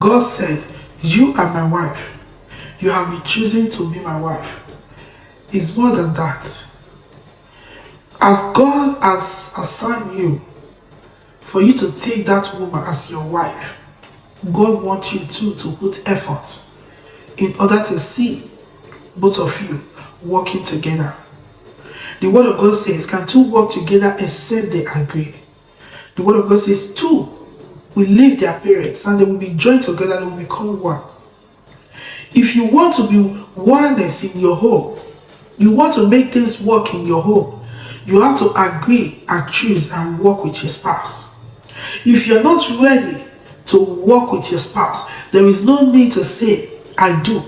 God said, "You are my wife. You have been chosen to be my wife." It's more than that. As God has assigned you for you to take that woman as your wife, God wants you too to put effort in order to see both of you working together. The word of God says, "Can two work together except they agree?" The word of God says, two will leave their parents and they will be joined together, they will become one. If you want to be oneness in your home, you want to make things work in your home, you have to agree and choose and work with your spouse. If you're not ready to work with your spouse, there is no need to say, "I do."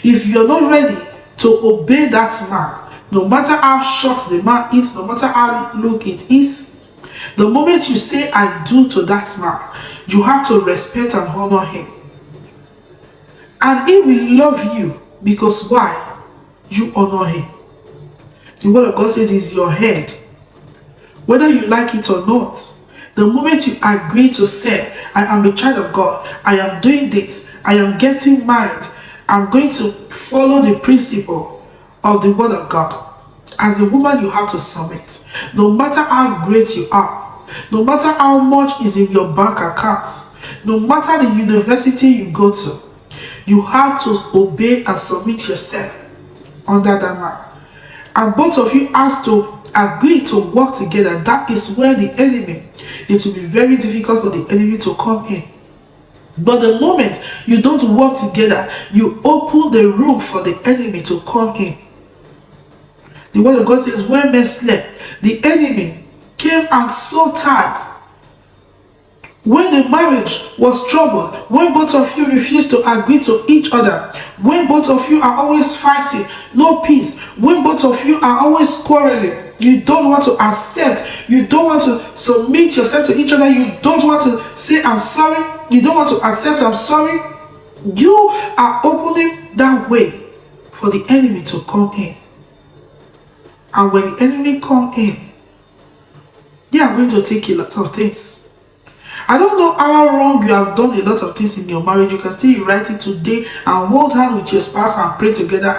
If you're not ready to obey that man, no matter how short the man is, no matter how long it is, the moment you say "I do" to that man, you have to respect and honor him. And he will love you because why? You honor him. The word of God says he's your head. Whether you like it or not, the moment you agree to say, "I am a child of God, I am doing this, I am getting married, I'm going to follow the principle of the word of God," as a woman you have to submit. No matter how great you are, no matter how much is in your bank account, no matter the university you go to, you have to obey and submit yourself under that man. And both of you have to agree to work together. That is where the enemy, it will be very difficult for the enemy to come in. But the moment you don't work together, you open the room for the enemy to come in. The word of God says, when men slept, the enemy came and sowed tares. When the marriage was troubled, when both of you refused to agree to each other, when both of you are always fighting, no peace, when both of you are always quarreling, you don't want to accept, you don't want to submit yourself to each other, you don't want to say "I'm sorry," you don't want to accept "I'm sorry," you are opening that way for the enemy to come in. And when the enemy come in, they are going to take a lot of things. I don't know how wrong you have done a lot of things in your marriage. You can still write it today and hold hands with your spouse and pray together.